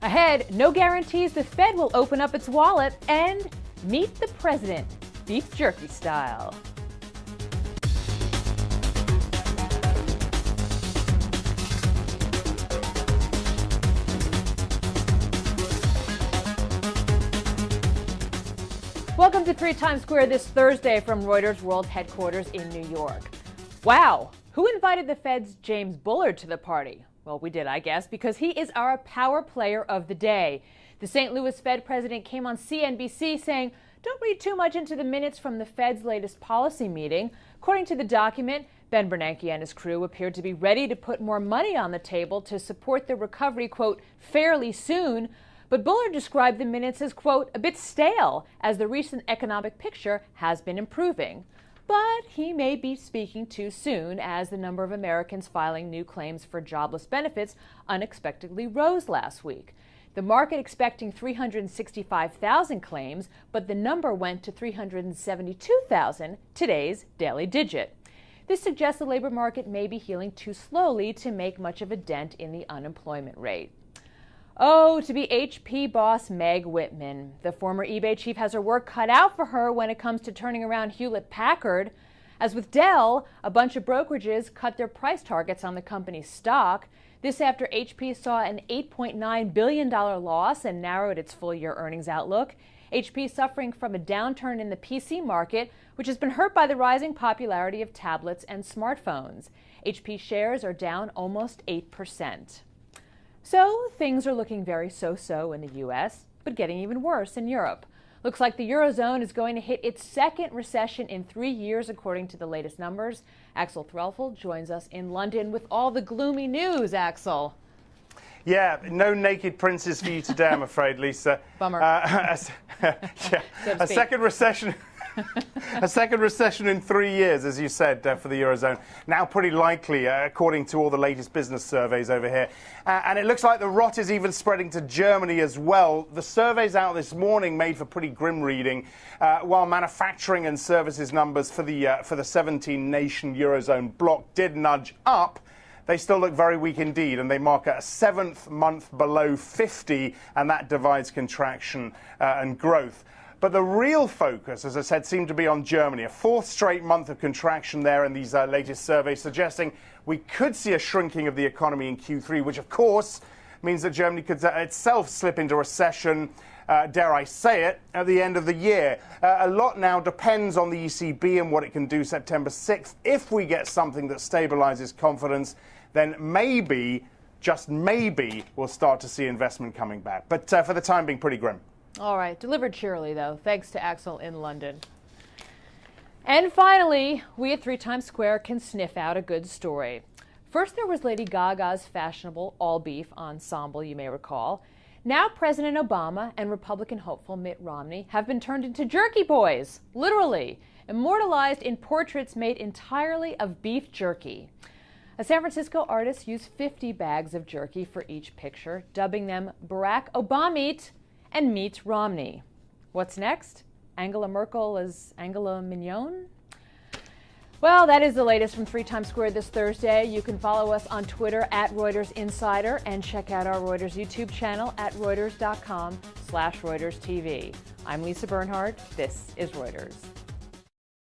Ahead, no guarantees the Fed will open up its wallet, and meet the president, beef jerky style. Welcome to 3 Times Square this Thursday from Reuters World Headquarters in New York. Wow, who invited the Fed's James Bullard to the party? Well, we did, I guess, because he is our power player of the day. The St. Louis Fed president came on CNBC saying, "Don't read too much into the minutes from the Fed's latest policy meeting." According to the document, Ben Bernanke and his crew appeared to be ready to put more money on the table to support the recovery, quote, fairly soon. But Bullard described the minutes as, quote, a bit stale, as the recent economic picture has been improving. But he may be speaking too soon, as the number of Americans filing new claims for jobless benefits unexpectedly rose last week. The market expecting 365,000 claims, but the number went to 372,000, today's daily digit. This suggests the labor market may be healing too slowly to make much of a dent in the unemployment rate. Oh, to be HP boss Meg Whitman. The former eBay chief has her work cut out for her when it comes to turning around Hewlett-Packard. As with Dell, a bunch of brokerages cut their price targets on the company's stock. This after HP saw an $8.9 billion loss and narrowed its full-year earnings outlook. HP is suffering from a downturn in the PC market, which has been hurt by the rising popularity of tablets and smartphones. HP shares are down almost 8%. So things are looking very so-so in the U.S., but getting even worse in Europe. Looks like the Eurozone is going to hit its second recession in 3 years, according to the latest numbers. Axel Threlfeld joins us in London with all the gloomy news, Axel. Yeah, no naked princes for you today, I'm afraid, Lisa. Bummer. A second recession. A second recession in 3 years, as you said, for the Eurozone. Now pretty likely, according to all the latest business surveys over here. And it looks like the rot is even spreading to Germany as well. The surveys out this morning made for pretty grim reading, while manufacturing and services numbers for the 17-nation Eurozone bloc did nudge up. They still look very weak indeed, and they mark a 7th month below 50, and that divides contraction and growth. But the real focus, as I said, seemed to be on Germany. A 4th straight month of contraction there in these latest surveys, suggesting we could see a shrinking of the economy in Q3, which, of course, means that Germany could itself slip into recession, dare I say it, at the end of the year. A lot now depends on the ECB and what it can do September 6th. If we get something that stabilizes confidence, then maybe, just maybe, we'll start to see investment coming back. But for the time being, pretty grim. All right, delivered cheerily, though, thanks to Axel in London. And finally, we at 3 Times Square can sniff out a good story. First, there was Lady Gaga's fashionable all-beef ensemble, you may recall. Now President Obama and Republican hopeful Mitt Romney have been turned into jerky boys, literally, immortalized in portraits made entirely of beef jerky. A San Francisco artist used 50 bags of jerky for each picture, dubbing them Barack Obama-meat and Meet Romney. What's next? Angela Merkel as Angela Mignon? Well, that is the latest from 3 Times Square this Thursday. You can follow us on Twitter at Reuters Insider and check out our Reuters YouTube channel at Reuters.com/ReutersTV. I'm Lisa Bernhardt. This is Reuters.